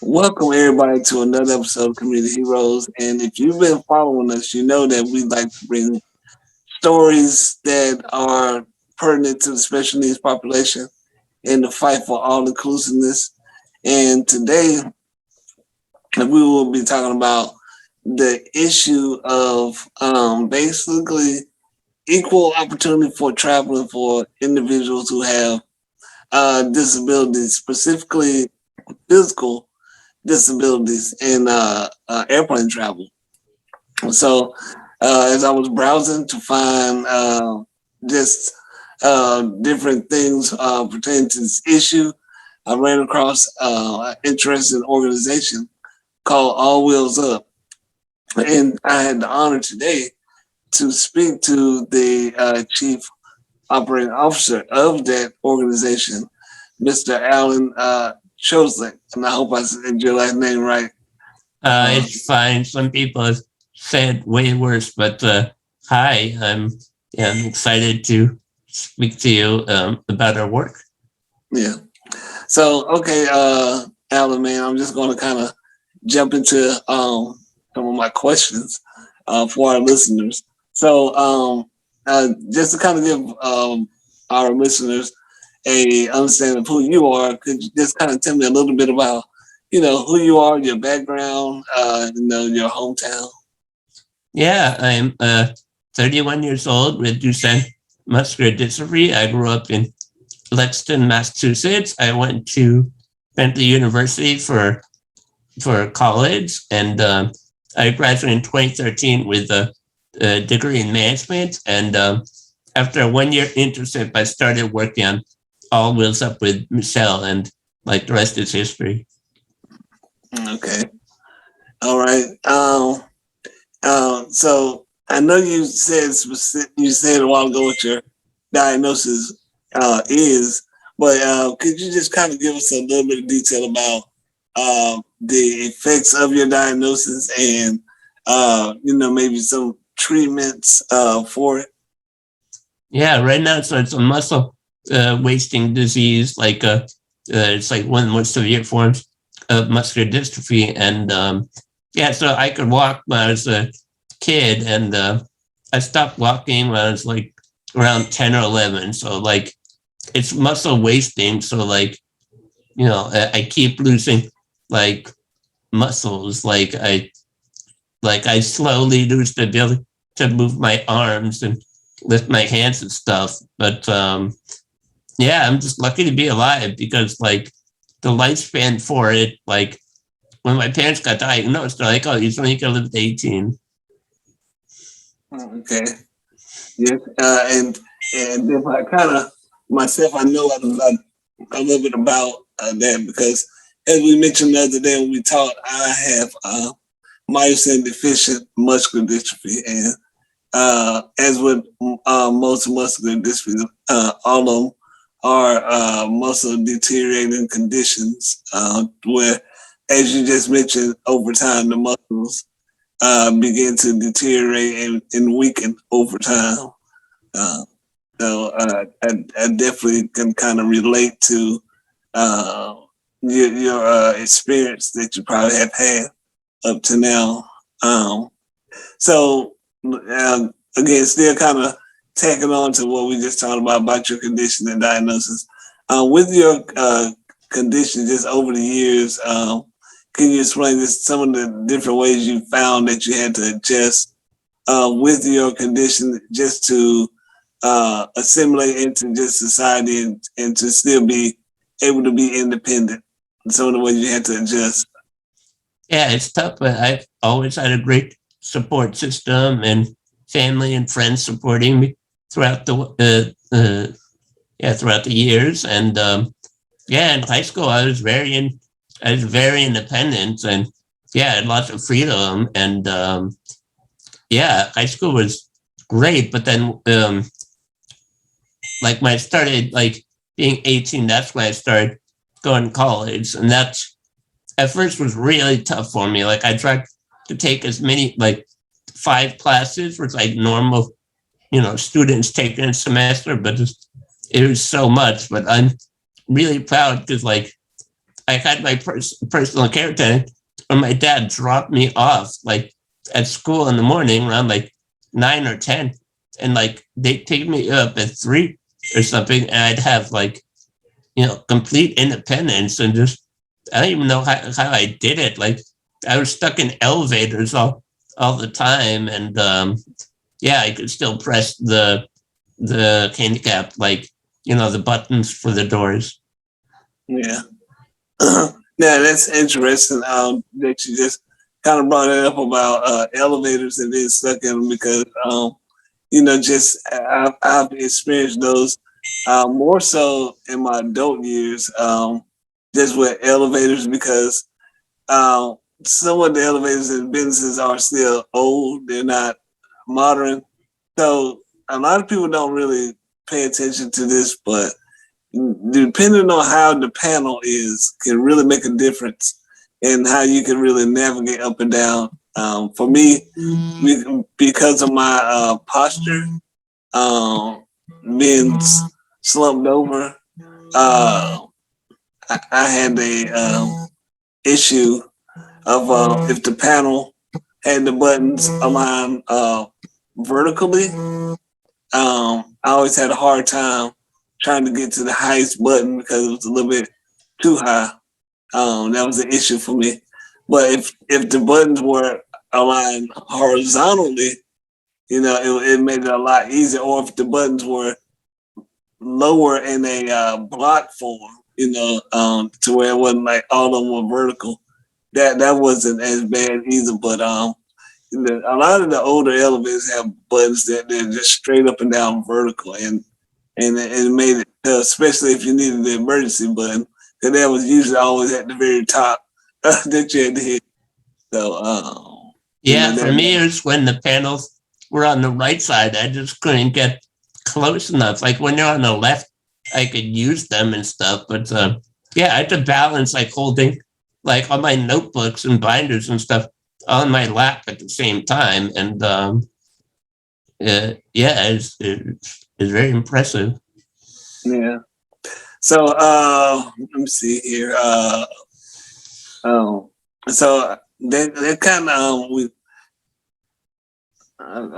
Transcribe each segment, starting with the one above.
Welcome everybody to another episode of Community Heroes. And if you've been following us, you know that we like to bring stories that are pertinent to the special needs population in the fight for all inclusiveness. And today we will be talking about the issue of basically equal opportunity for traveling for individuals who have disabilities, specifically physical disabilities in airplane travel. So, as I was browsing to find just different things pertaining to this issue, I ran across an interesting organization called All Wheels Up. And I had the honor today to speak to the chief operating officer of that organization, Mr. Alan Chaulet. And I hope I said your last name right. It's fine. Some people have said way worse, but hi, I'm excited to speak to you about our work. Yeah. So, okay, Alan, man, I'm just going to kind of jump into some of my questions for our listeners. So, just to kind of give our listeners a understanding of who you are, could you just kind of tell me a little bit about, who you are, your background, your hometown? Yeah, I'm 31 years old with Duchenne muscular dystrophy. I grew up in Lexington, Massachusetts. I went to Bentley University for college, and I graduated in 2013 with a degree in management. And after a 1 year internship, I started working on All Wheels Up with Michelle, and like the rest is history. Okay. All right. So I know you said you said a while ago what your diagnosis is, but could you just kind of give us a little bit of detail about the effects of your diagnosis and maybe some treatments for it? Yeah, right now, so it's a muscle wasting disease. It's like one of the most severe forms of muscular dystrophy. And yeah, so I could walk when I was a kid, and I stopped walking when I was like around 10 or 11. So like it's muscle wasting. So I keep losing like muscles. I slowly lose the ability to move my arms and lift my hands and stuff. But yeah, I'm just lucky to be alive because like the lifespan for it, like when my parents got diagnosed, they're like, "Oh, you're only gonna live to 18." Okay. Yes. And if I kind of myself, I know a little bit about that because as we mentioned the other day when we talked, I have myosin deficient muscular dystrophy, and as with most muscular dystrophy, all of them are muscle deteriorating conditions where, as you just mentioned, over time the muscles begin to deteriorate and weaken over time. Uh, I definitely can kind of relate to uh, your experience that you probably have had up to now. So again, still kind of tacking on to what we just talked about your condition and diagnosis. With your condition, just over the years, can you explain just some of the different ways you found that you had to adjust with your condition just to assimilate into just society and to still be able to be independent? Some of the ways you had to adjust. Yeah, it's tough, but I've always had a great support system and family and friends supporting me throughout throughout the years. And yeah, in high school, I was very independent, and yeah, I had lots of freedom. And yeah, high school was great. But then, like when I started like being 18, that's when I started going to college, and that's at first was really tough for me. Like I tried to take as many like 5 classes, which like normal, students take in a semester, but it was so much. But I'm really proud because like I had my personal care attendant, or my dad dropped me off like at school in the morning around like 9 or 10, and like they'd pick me up at 3 or something, and I'd have like, complete independence, and just I don't even know how I did it. Like I was stuck in elevators all the time, and I could still press the handicap, like the buttons for the doors. Yeah. Yeah, that's interesting. That you just kind of brought it up about elevators and being stuck in them, because just I've experienced those more so in my adult years, just with elevators, because some of the elevators in businesses are still old; they're not modern. So a lot of people don't really pay attention to this, but depending on how the panel is, can really make a difference in how you can really navigate up and down. For me, because of my posture, being slumped over, I had a issue of if the panel had the buttons aligned vertically. I always had a hard time trying to get to the highest button because it was a little bit too high. That was an issue for me. But if the buttons were aligned horizontally, it made it a lot easier. Or if the buttons were lower in a block form, to where it wasn't like all of them were vertical, that wasn't as bad either. But a lot of the older elevators have buttons that they're just straight up and down vertical, and it made it, especially if you needed the emergency button, because that was usually always at the very top that you had to hit. So, for me, it was when the panels were on the right side. I just couldn't get close enough. Like when they're on the left, I could use them and stuff. But I had to balance like holding like all my notebooks and binders and stuff on my lap at the same time. And it's very impressive. Yeah. So let me see here. So they kind of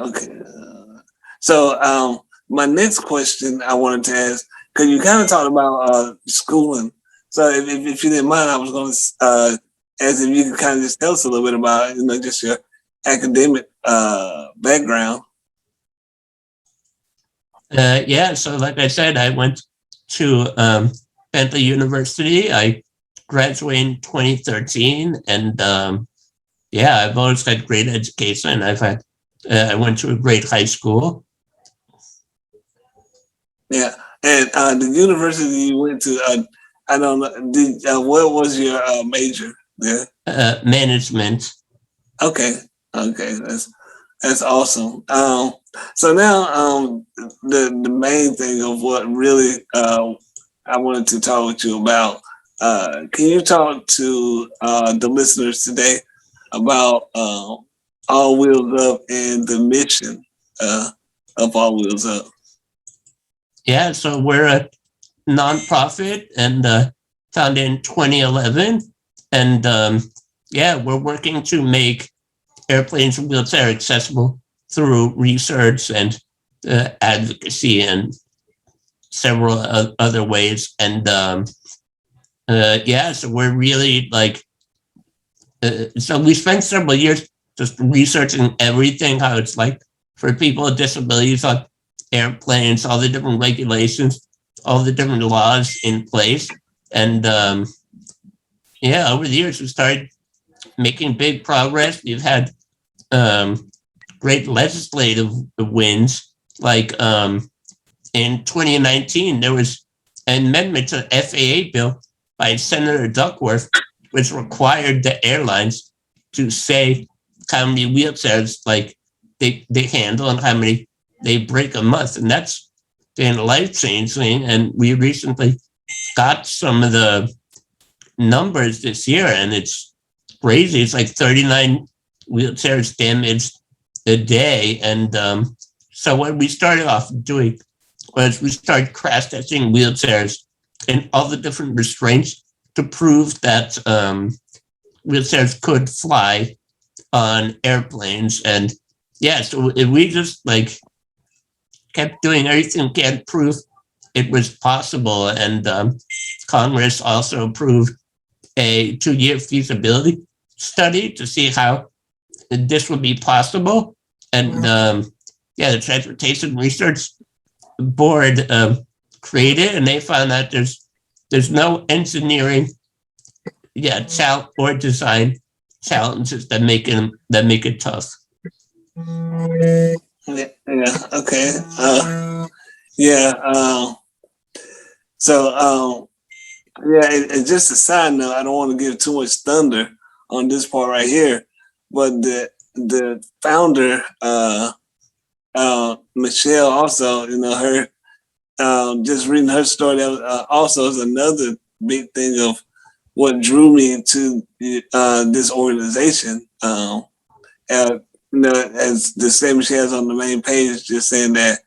okay. So my next question I wanted to ask, because you kind of talked about schooling. So if you didn't mind, I was going to ask if you could kind of just tell us a little bit about just your academic background. So like I said, I went to Bentley University. I graduated in 2013, and I've always had great education. I went to a great high school. Yeah, and the university you went to, I don't know. What was your major there? Management. Okay, that's awesome. So now the main thing of what really I wanted to talk with you about. Can you talk to the listeners today about All Wheels Up and the mission of All Wheels Up? Yeah, so we're a nonprofit and founded in 2011, and we're working to make airplanes and wheelchair accessible through research and advocacy and several other ways. And so we're really like, so we spent several years just researching everything, how it's like for people with disabilities on airplanes, all the different regulations, all the different laws in place. And over the years, we started making big progress. We've had great legislative wins. Like in 2019, there was an amendment to the FAA bill by Senator Duckworth, which required the airlines to say how many wheelchairs like they handle and how many they break a month. And that's been life-changing. And we recently got some of the numbers this year, and it's crazy. It's like 39 wheelchairs damaged a day. And so what we started off doing was we started crash testing wheelchairs and all the different restraints to prove that wheelchairs could fly on airplanes. And yeah, so if we just like kept doing everything we can to prove it was possible. And Congress also approved a 2-year feasibility study to see how this would be possible. And the Transportation Research Board created, and they found that there's no engineering, or design challenges that make it tough. Yeah. Okay. And just a side note, I don't want to give too much thunder on this part right here, but the founder, Michelle, also, her, just reading her story, that also is another big thing of what drew me to this organization. As the statement she has on the main page, just saying that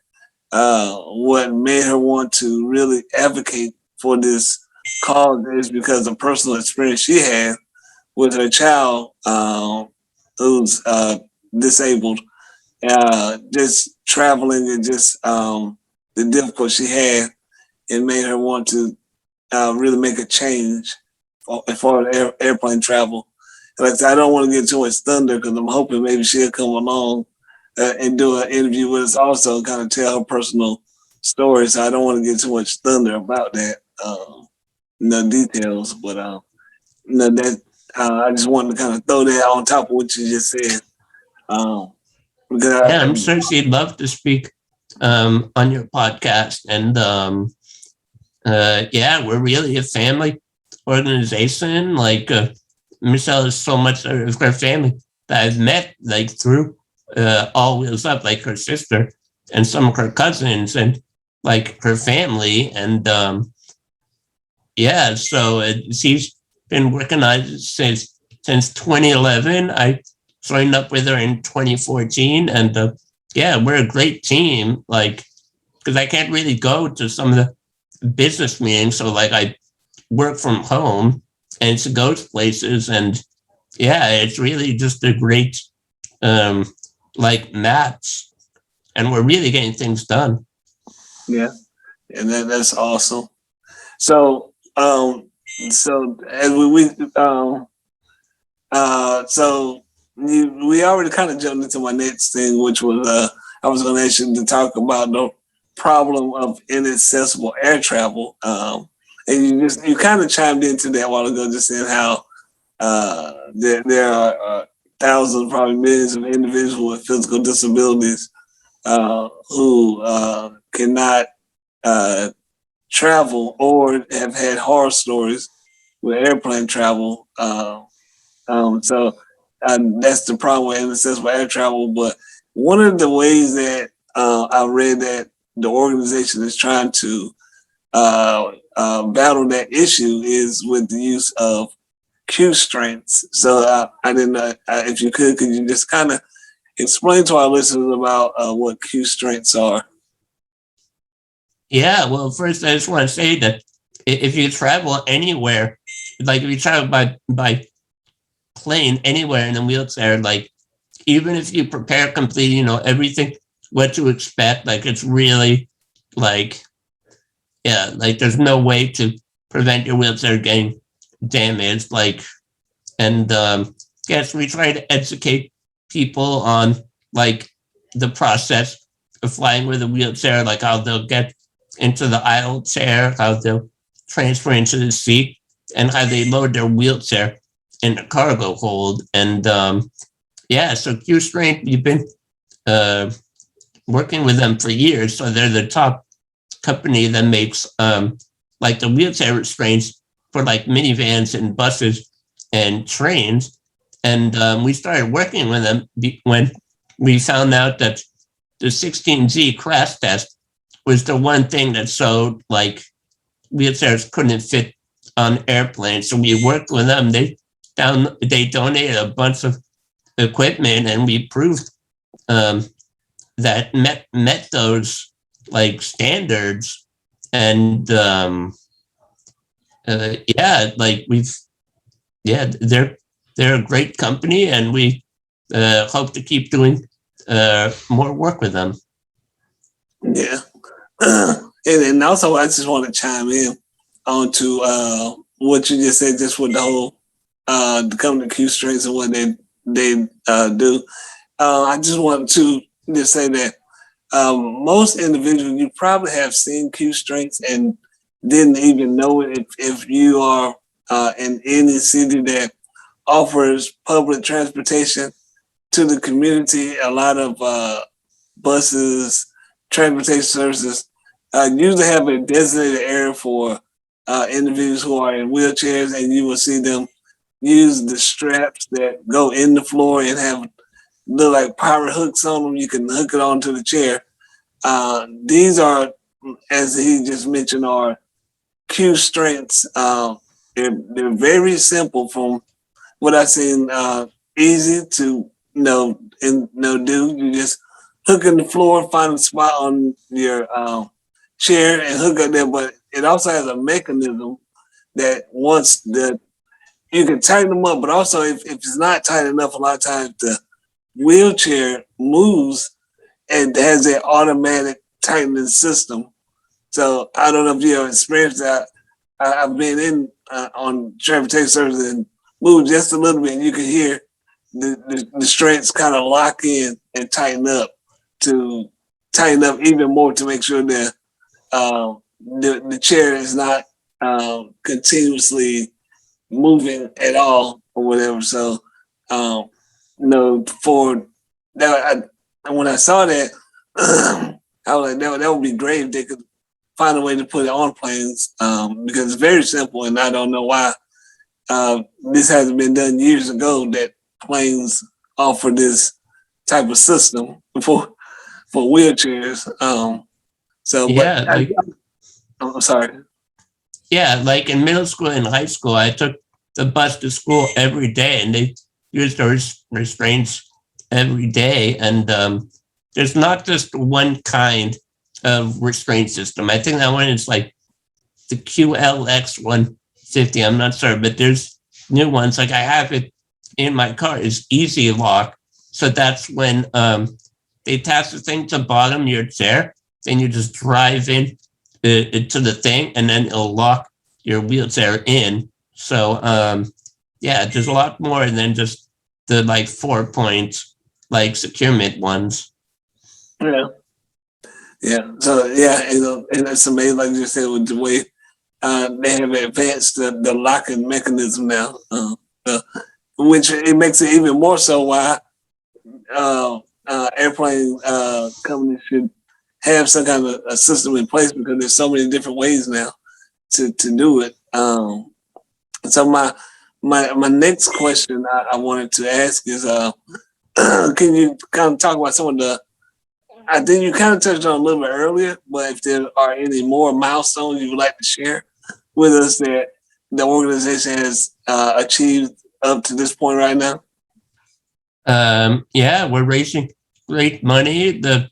what made her want to really advocate for this cause is because of personal experience she had with her child who's disabled, just traveling and just the difficulty she had, it made her want to really make a change as far as airplane travel. And like I said, I don't want to get too much thunder because I'm hoping maybe she'll come along and do an interview with us also, kind of tell her personal story. So I don't want to get too much thunder about that, no details, but that I just wanted to kind of throw that on top of what you just said. I'm sure she'd love to speak on your podcast. And we're really a family organization. Like Michelle is so much of her family that I've met like through All Wheels Up, like her sister and some of her cousins and like her family. And so she's been working on it since 2011. I joined up with her in 2014, and we're a great team. Like, because I can't really go to some of the business meetings, so like I work from home and to go to places, and it's really just a great match, and we're really getting things done. Yeah, and that's awesome. So as we already kind of jumped into my next thing, which was I was going to ask you to talk about the problem of inaccessible air travel, and you kind of chimed into that a while ago, just saying how there are thousands, probably millions of individuals with physical disabilities who cannot travel or have had horror stories with airplane travel. So that's the problem with inaccessible air travel. But one of the ways that I read that the organization is trying to battle that issue is with the use of Q strengths. So I didn't know if you could you just kind of explain to our listeners about what Q strengths are? Yeah, well, first I just want to say that if you travel anywhere, like if you travel by plane anywhere in a wheelchair, like even if you prepare completely, everything what to expect, like it's really like there's no way to prevent your wheelchair getting damaged. Like, and we try to educate people on like the process of flying with a wheelchair, like how they'll get into the aisle chair, how they'll transfer into the seat, and how they load their wheelchair in the cargo hold. And so Q Strength, we've been working with them for years. So they're the top company that makes like the wheelchair restraints for like minivans and buses and trains. And we started working with them when we found out that the 16G crash test was the one thing that showed like wheelchairs couldn't fit on airplanes. So we worked with them. They donated a bunch of equipment, and we proved that met those like standards. And Yeah, like they're a great company, and we hope to keep doing more work with them. Yeah. And also, I just want to chime in onto what you just said, just with the whole the company Q strengths and what they do. I just want to just say that most individuals, you probably have seen Q strengths and didn't even know it if you are in any city that offers public transportation to the community. A lot of buses, transportation services usually have a designated area for individuals who are in wheelchairs, and you will see them use the straps that go in the floor and have look like pirate hooks on them. You can hook it onto the chair. These are, as he just mentioned, are Q strengths. They're very simple from what I've seen. Easy to do. You just hook in the floor, find a spot on your chair, and hook up there. But it also has a mechanism that once the you can tighten them up, but also if it's not tight enough, a lot of times the wheelchair moves and has an automatic tightening system. So I don't know if you have experienced that. I've been in on transportation services and moved just a little bit, and you can hear the strengths kind of lock in and to tighten up even more to make sure that the chair is not continuously moving at all or whatever. So for that, when I saw that, I was like, that would be great if they could find a way to put it on planes because it's very simple, and I don't know why this hasn't been done years ago. That planes offer this type of system for wheelchairs. Yeah, I'm sorry. Yeah, like in middle school and high school, I took the bus to school every day, and they used those restraints every day. And there's not just one kind of restraint system. I think that one is like the QLX 150. I'm not sure, but there's new ones. Like I have it in my car. It's easy lock. So that's when they attach the thing to the bottom of your chair, then you just drive in to the thing, and then it'll lock your wheelchair in. So there's a lot more than just the like 4 points like securement ones. Yeah. So and it's amazing, like you said, with the way they have advanced the locking mechanism now, which it makes it even more so why airplane companies should have some kind of a system in place, because there's so many different ways now to do it. So my next question I wanted to ask is, can you kind of talk about some of the, I think you kind of touched on a little bit earlier, but if there are any more milestones you would like to share with us that the organization has achieved up to this point right now? We're raising great money. The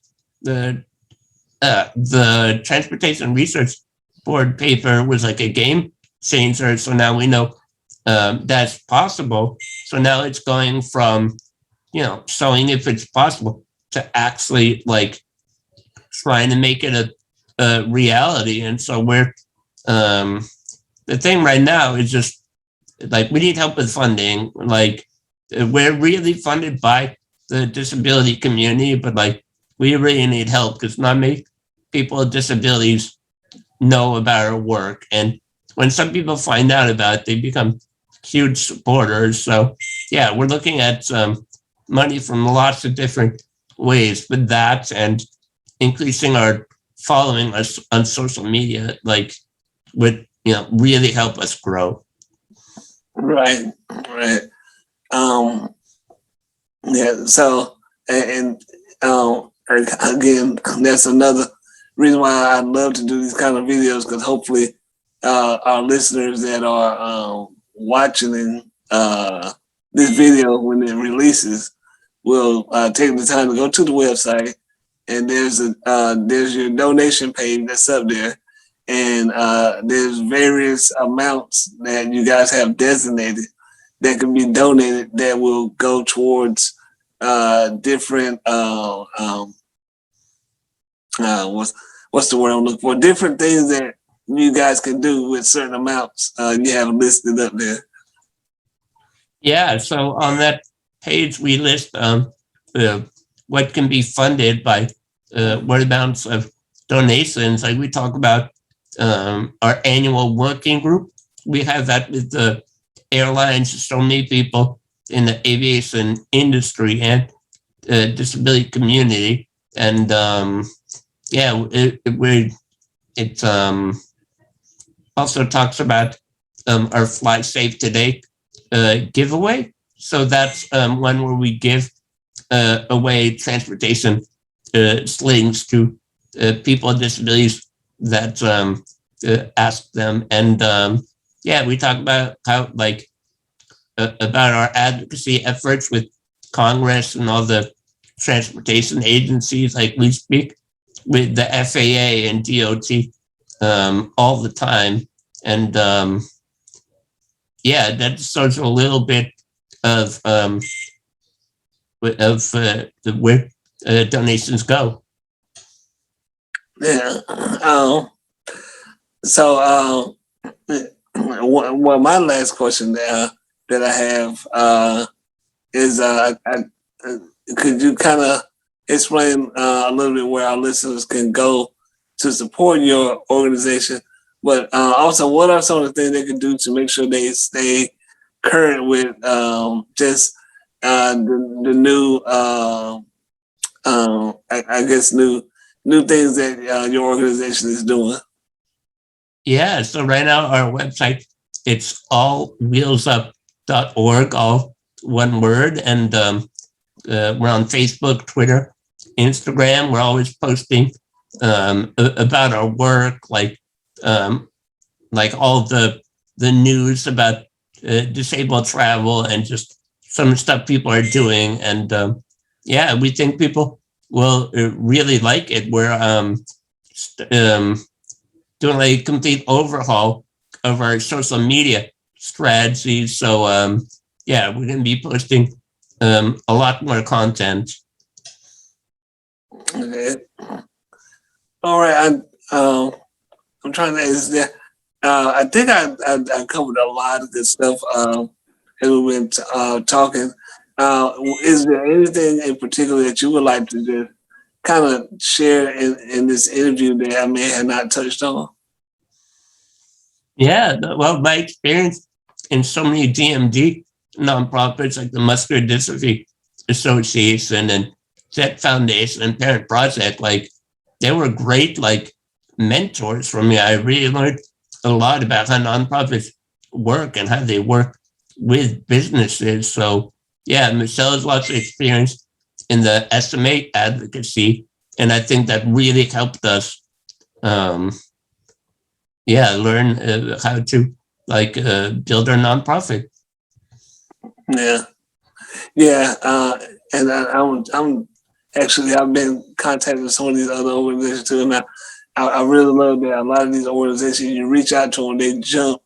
Transportation Research Board paper was like a game changer. So now we know that's possible. So now it's going from, showing if it's possible to actually like trying to make it a reality. And so we're, the thing right now is just like, we need help with funding. Like we're really funded by the disability community, but like we really need help because not many people with disabilities know about our work. And when some people find out about it, they become huge supporters. So yeah, we're looking at money from lots of different ways, but that and increasing our following us on social media, like would, really help us grow. Right. So, and again, that's another reason why I'd love to do these kind of videos, because hopefully our listeners that are watching this video when it releases will take the time to go to the website, and there's your donation page that's up there, and there's various amounts that you guys have designated that can be donated that will go towards different what's the word I'm looking for? Different things that you guys can do with certain amounts. You have listed up there. Yeah, so on that page we list what can be funded by what amounts of donations. Like we talk about our annual working group. We have that with the airlines, so many people in the aviation industry and disability community. And yeah, it also talks about our Fly Safe Today giveaway. So that's one where we give away transportation slings to people with disabilities that ask them. And yeah, we talk about how about our advocacy efforts with Congress and all the transportation agencies. Like we speak with the FAA and DOT all the time. And yeah, that's sort of a little bit of where donations go. Yeah. So well, my last question that I have is could you kind of explain a little bit where our listeners can go to support your organization, but also what are some of the things they can do to make sure they stay current with just the new I guess new things that your organization is doing? Yeah, so right now our website, it's allwheelsup.org, all one word. And we're on Facebook, Twitter, Instagram. We're always posting about our work, like all the news about disabled travel and just some stuff people are doing. And yeah, we think people will really like it. We're doing a complete overhaul of our social media strategies. So yeah, we're going to be posting a lot more content. Okay. All right. I'm trying to. I think I covered a lot of good stuff as we've been talking. Is there anything in particular that you would like to just kind of share in this interview that I may have not touched on? Yeah, well, my experience in so many DMD nonprofits like the Muscular Dystrophy Association and Set Foundation and Parent Project, like they were great mentors for me. I really learned a lot about how nonprofits work and how they work with businesses. So yeah, Michelle has lots of experience in the SMA advocacy, and I think that really helped us learn how to build our nonprofit. Yeah, and I'm actually I've been contacting some of these other organizations too, and I really love that a lot of these organizations you reach out to them, they jump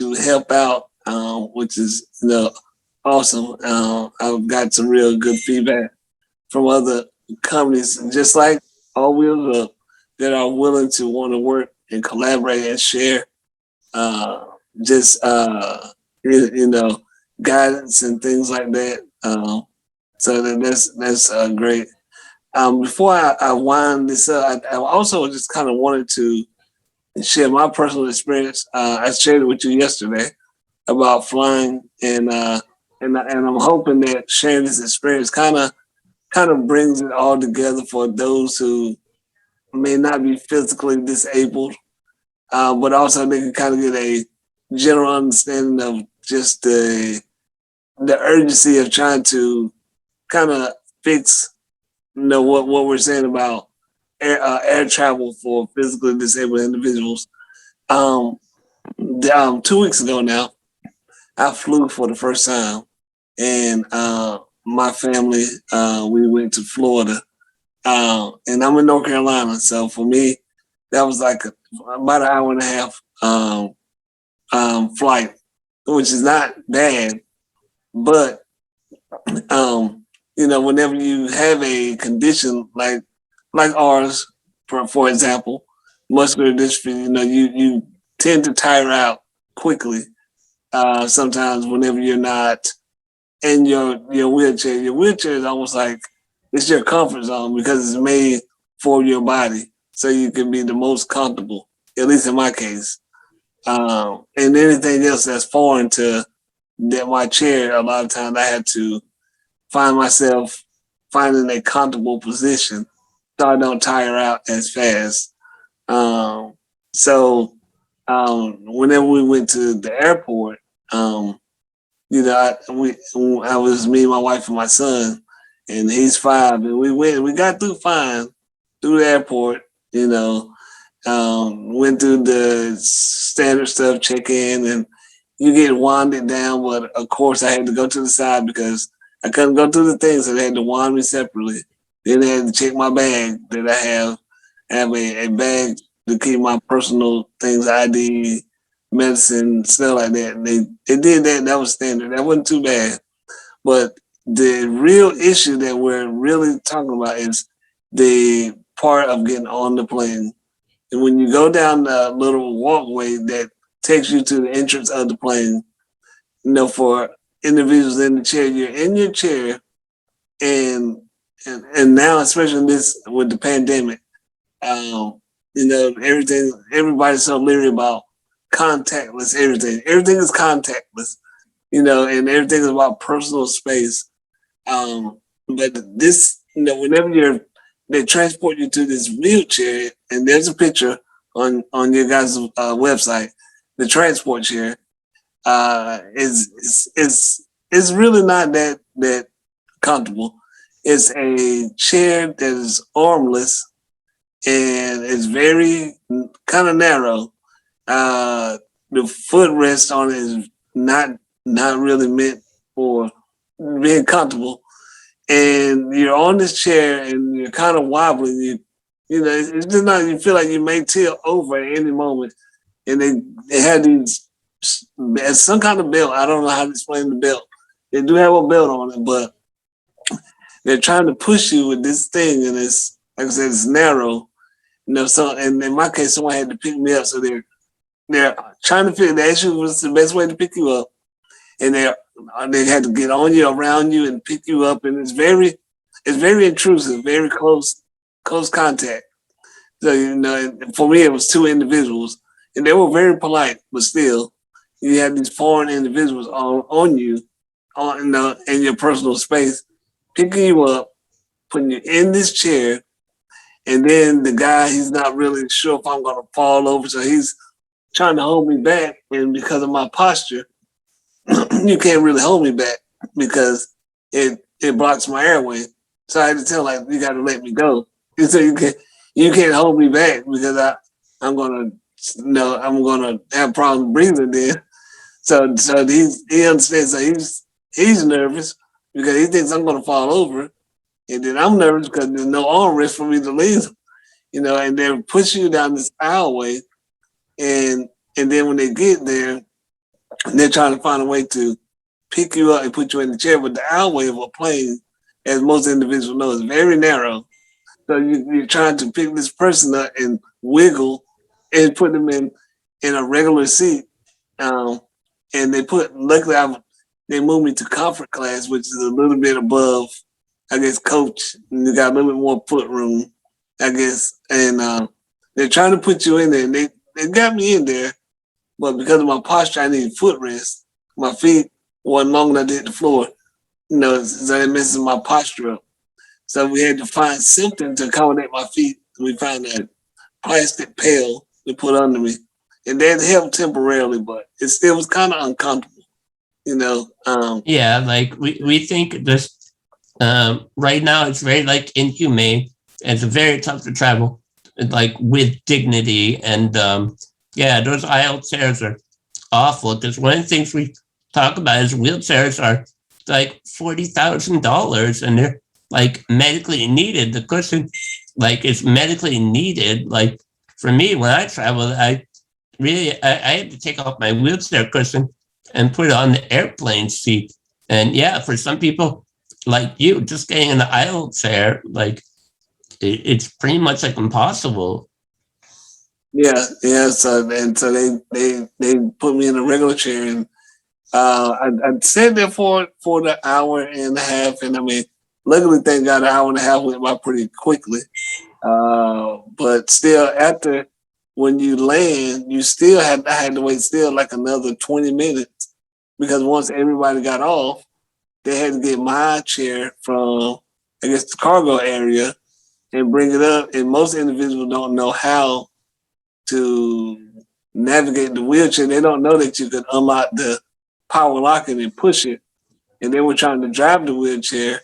to help out, which is awesome. I've got some real good feedback from other companies, just like All Wheels Up, that are willing to want to work and collaborate and share just guidance and things like that. So that's great. Before I wind this up, I also just kind of wanted to share my personal experience. I shared it with you yesterday about flying, and I'm hoping that sharing this experience kind of brings it all together for those who may not be physically disabled, but also they can kind of get a general understanding of just the urgency of trying to kind of fix, what we're saying about air travel for physically disabled individuals. 2 weeks ago now, I flew for the first time, and my family we went to Florida, and I'm in North Carolina. So for me, that was like about an hour and a half flight, which is not bad. But whenever you have a condition like ours, for example, muscular dystrophy, you tend to tire out quickly. Sometimes whenever you're not in your wheelchair is almost like it's your comfort zone because it's made for your body, so you can be the most comfortable. At least in my case, and anything else that's foreign to my chair, a lot of times I had to find myself finding a comfortable position so I don't tire out as fast. So whenever we went to the airport, I was me, my wife, and my son, and he's 5, and we got through fine through the airport. Went through the standard stuff, check in, and you get wanded down. But of course, I had to go to the side because I couldn't go through the things, so they had to wand me separately. Then they had to check my bag that I have. I have a bag to keep my personal things, ID, medicine, stuff like that. And they did that. That was standard. That wasn't too bad. But the real issue that we're really talking about is the part of getting on the plane. And when you go down the little walkway that takes you to the entrance of the plane, for individuals in the chair, you're in your chair, and now, especially this with the pandemic, everybody's so leery about contactless everything. Everything is contactless, and everything is about personal space. But this, whenever they transport you to this wheelchair, and there's a picture on your guys' website, the transport chair is really not that comfortable. It's a chair that is armless and it's very kind of narrow. The footrest on it is not really meant for being comfortable. And you're on this chair and you're kind of wobbling. It's just not. You feel like you may tilt over at any moment. And they had these some kind of belt. I don't know how to explain the belt. They do have a belt on it, but they're trying to push you with this thing, and it's like I said, it's narrow. So and in my case, someone had to pick me up. So they're trying to figure the issue was the best way to pick you up, and they had to get on you, around you, and pick you up, and it's very intrusive, very close contact. So for me, it was 2 individuals, and they were very polite, but still, you had these foreign individuals on you, in your personal space, picking you up, putting you in this chair, and then the guy, he's not really sure if I'm going to fall over, so he's trying to hold me back, and because of my posture, you can't really hold me back because it blocks my airway. So I had to tell you got to let me go. So you can't hold me back because I'm gonna have problems breathing then. So he understands. So he's nervous because he thinks I'm gonna fall over, and then I'm nervous because there's no armrest for me to lean. And they're pushing you down this aisleway, and then when they get there, they're trying to find a way to pick you up and put you in the chair. But the aisleway of a plane, as most individuals know, is very narrow. So you're trying to pick this person up and wiggle and put them in a regular seat. And luckily they moved me to comfort class, which is a little bit above, I guess, coach. And you got a little bit more foot room, I guess. And they're trying to put you in there. And they got me in there. But because of my posture, I needed footrest. My feet wasn't long enough to hit the floor. So it messes my posture up. So we had to find something to accommodate my feet. We found a plastic pail to put under me. And that helped temporarily, but it still was kind of uncomfortable, Yeah, like we think this right now it's very inhumane. It's very tough to travel with dignity. And those aisle chairs are awful because one of the things we talk about is wheelchairs are $40,000 and they're medically needed. The cushion is medically needed. for me, when I traveled, I had to take off my wheelchair cushion and put it on the airplane seat. And yeah, for some people like you, just getting in the aisle chair, like it's pretty much like impossible. Yeah, yeah. So they put me in a regular chair, and I sat there for the hour and a half, and I mean, luckily, thank God, an hour and a half went by pretty quickly. But still, after when you land, I had to wait still like another 20 minutes because once everybody got off, they had to get my chair from I guess the cargo area and bring it up. And most individuals don't know how to navigate the wheelchair. They don't know that you can unlock the power lock and push it. And they were trying to drive the wheelchair.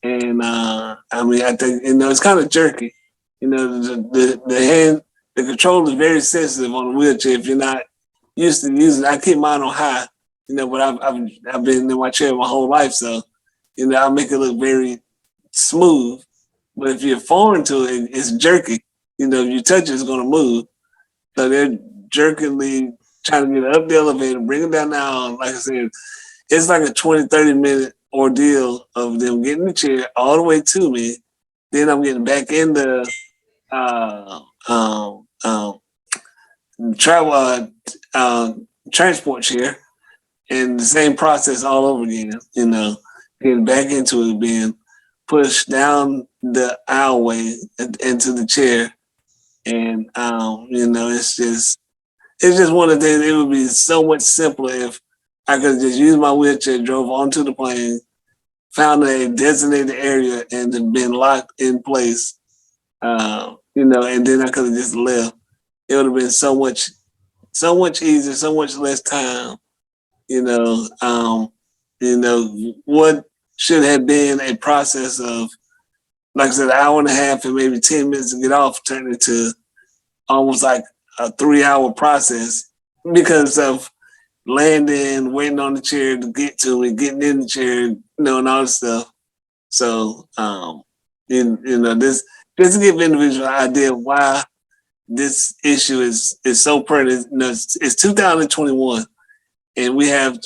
And I mean, I think, it's kind of jerky. The hand, the control is very sensitive on the wheelchair. If you're not used to using it, I keep mine on high, but I've been in my chair my whole life. So, I make it look very smooth. But if you're foreign to it, it's jerky. If you touch it, it's going to move. So they're jerkingly trying to get it up the elevator, bring it down now. Like I said, it's like a 20, 30-minute ordeal of them getting the chair all the way to me. Then I'm getting back in the travel transport chair, and the same process all over again. Getting back into it, being pushed down the aisleway into the chair, and it's just one of the things. It would be so much simpler if I could just use my wheelchair, drove onto the plane, found a designated area, and then been locked in place. And then I could have just left. It would have been so much easier, so much less time. What should have been a process of, like I said, an hour and a half and maybe 10 minutes to get off turned into almost like a 3-hour process because of landing, waiting on the chair to get to me, getting in the chair, and all this stuff. So, this just to give individuals an idea of why this issue is so pertinent. It's 2021, and we have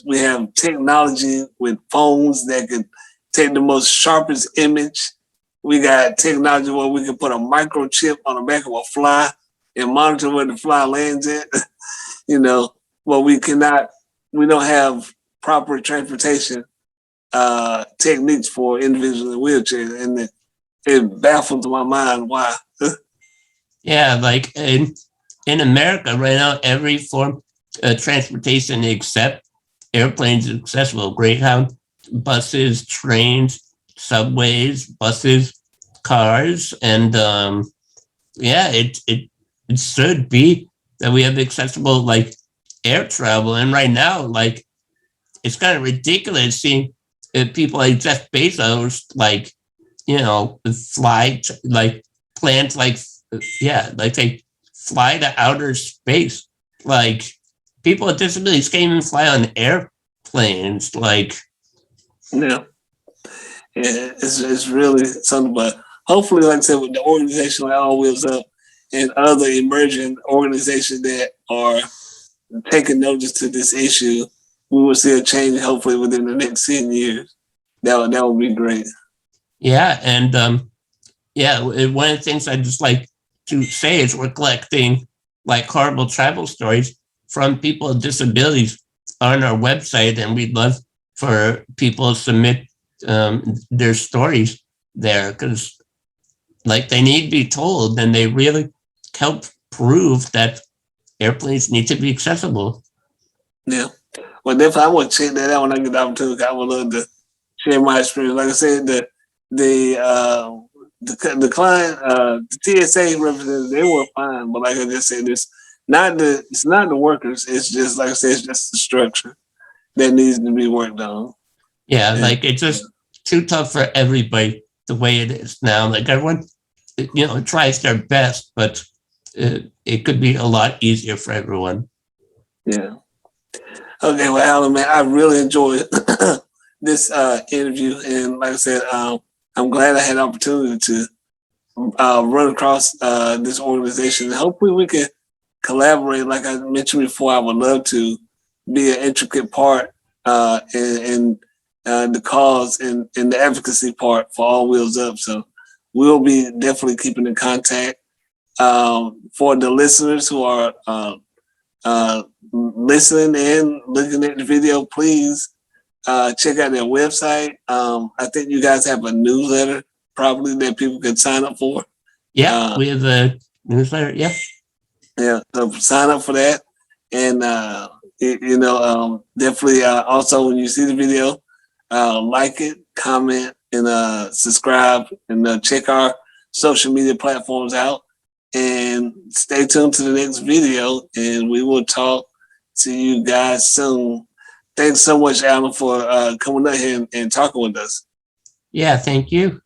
technology with phones that can take the most sharpest image. We got technology where we can put a microchip on the back of a fly and monitor where the fly lands at. But we don't have proper transportation techniques for individuals in wheelchairs, and it baffles my mind why. Yeah, like in America right now, every form of transportation except airplanes is accessible. Greyhound, buses, trains, subways, buses, cars, and it should be that we have accessible like air travel. And right now, like it's kind of ridiculous seeing people like Jeff Bezos, like fly like plans like they fly to outer space. Like people with disabilities can't even fly on airplanes. Like yeah, it's really something. But hopefully, like I said, with the organization like All Wheels Up and other emerging organizations that are taking notice to this issue, we will see a change hopefully within the next 10 years. That would be great. Yeah, and one of the things I just like to say is we're collecting like horrible travel stories from people with disabilities on our website, and we'd love for people to submit their stories there because like they need to be told, and they really help prove that airplanes need to be accessible. Yeah. Well, definitely, I want to check that out when I get the opportunity. I would love to share my experience. Like I said, the client, the TSA representatives, they were fine. But like I just said, it's not the workers. It's just, like I said, it's just the structure that needs to be worked on. Yeah, like it's just too tough for everybody the way it is now. Like everyone, tries their best, but it could be a lot easier for everyone. Yeah. Okay, well, Alan, man, I really enjoyed this interview, and like I said, I'm glad I had the opportunity to run across this organization. Hopefully we can collaborate. Like I mentioned before, I would love to be an intricate part in the cause and the advocacy part for All Wheels Up. So we'll be definitely keeping in contact. For the listeners who are listening and looking at the video, please check out their website. I think you guys have a newsletter probably that people can sign up for. Yeah, we have a newsletter. Yeah. Yeah, so sign up for that. And, definitely also when you see the video, like it, comment, and subscribe, and check our social media platforms out. And stay tuned to the next video, and we will talk to you guys soon. Thanks so much, Alan, for coming up here and talking with us. Yeah, thank you.